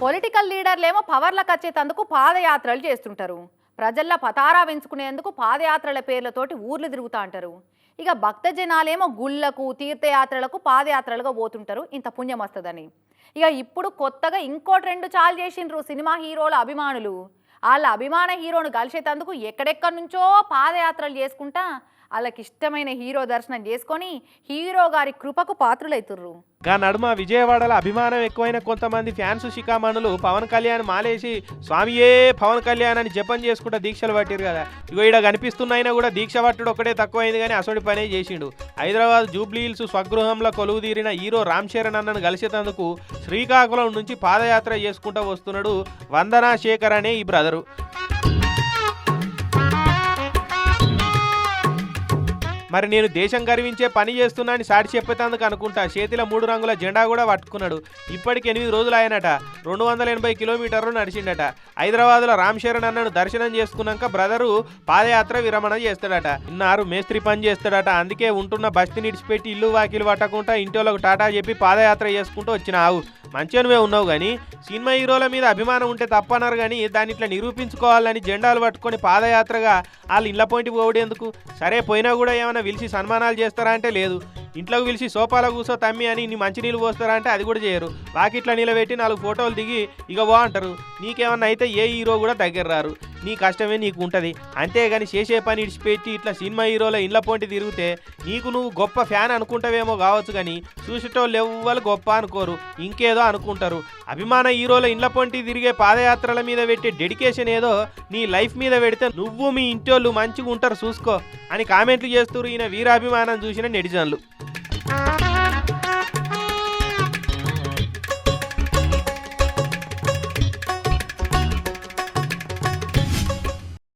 Political లీడర్లేమో పవర్లకు వచ్చేటందుకు పాదయాత్రలు చేస్తుంటారు. ప్రజల్లో పతారా పెంచుకునేందుకు పాదయాత్రల పేర్లతోటి ఊర్లు తిరుగుతూ అంటారు. ఇక భక్త జనాలేమో గుళ్ళకు తీర్థయాత్రలకు పాదయాత్రలుగా పోతుంటారు ఇంత పుణ్యం వస్తుందని. ఇక ఇప్పుడు కొత్తగా ఇంకో ట్రెండ్ చాలు చేసిండ్రు సినిమా హీరోల అభిమానులు. వాళ్ళ అభిమాన హీరోను కలిసేటందుకు ఎక్కడెక్కడి నుంచో పాదయాత్రలు చేసుకుంటా వాళ్ళకి ఇష్టమైన హీరో దర్శనం చేసుకొని హీరో గారి కృపకు పాత్రులైతుర్రు. గా నడుమ విజయవాడలో అభిమానం ఎక్కువైన కొంతమంది ఫ్యాన్స్ శిఖామణులు పవన్ కళ్యాణ్ మాలేసి స్వామియే పవన్ కళ్యాణ్ అని జపం చేసుకుంటా దీక్షలు పట్టిరు కదా. ఇగో ఈడ కనిపిస్తున్నాయినా కూడా దీక్ష పట్టుడు ఒకటే తక్కువైంది కానీ అసలు పనే చేసిండు. హైదరాబాద్ జూబ్లీ హిల్స్ స్వగృహంలో కొలువు తీరిన హీరో రామ్ చరణ్ అన్నను కలిసేందుకు శ్రీకాకుళం నుంచి పాదయాత్ర చేసుకుంటూ వస్తున్నాడు వందనా శేఖర్ అనే ఈ బ్రదరు. మరి నేను దేశం గర్వించే పని చేస్తున్నా అని సాటి చెప్పేందుకు అనుకుంటా చేతిలో 3 రంగుల జెండా కూడా పట్టుకున్నాడు. ఇప్పటికి 8 రోజులు ఆయనట 280 కిలోమీటర్లు నడిచిండట. హైదరాబాద్లో రామ్ చరణ్ అన్నను దర్శనం చేసుకున్నాక బ్రదరు పాదయాత్ర విరమణ చేస్తాడట. ఇన్నారు మేస్త్రి పని చేస్తాడట. అందుకే ఉంటున్న బస్తీ నిడిచిపెట్టి ఇల్లు వాకిలు పట్టకుండా ఇంటిలోకి టాటా చెప్పి పాదయాత్ర చేసుకుంటూ వచ్చినావు. మంచిగానే ఉన్నావు కానీ సినిమా హీరోల మీద అభిమానం ఉంటే తప్పన్నారు కానీ దాన్ని ఇట్లా నిరూపించుకోవాలని జెండాలు పట్టుకొని పాదయాత్రగా వాళ్ళు ఇళ్ళ పోయింటి పోవడేందుకు? సరే పోయినా కూడా ఏమైనా పిలిచి సన్మానాలు చేస్తారా అంటే లేదు. ఇంట్లోకి పిలిచి సోఫాలో కూర్చో తమ్మి అని నీ మంచినీళ్ళు పోస్తారా అంటే అది కూడా చేయరు. వాకిట్లా నిలబెట్టి 4 ఫోటోలు దిగి ఇక బా అంటారు. నీకేమన్నా అయితే ఏ హీరో కూడా దగ్గర రారు. నీ కష్టమే నీకు ఉంటుంది. అంతేగాని చేసే పని ఇడిచిపెట్టి ఇట్లా సినిమా హీరోల ఇళ్ళ పోంటి తిరిగితే నీకు నువ్వు గొప్ప ఫ్యాన్ అనుకుంటావేమో కావచ్చు కానీ చూసేటోళ్ళు ఎవ్వరు గొప్ప అనుకోరు, ఇంకేదో అనుకుంటారు. అభిమాన హీరోల ఇళ్ళ పొంటి తిరిగే పాదయాత్రల మీద పెట్టే డెడికేషన్ ఏదో నీ లైఫ్ మీద పెడితే నువ్వు మీ ఇంటోళ్ళు మంచిగా ఉంటారు చూసుకో అని కామెంట్లు చేస్తూ ఈయన వీరాభిమానం చూసిన నెటిజన్లు.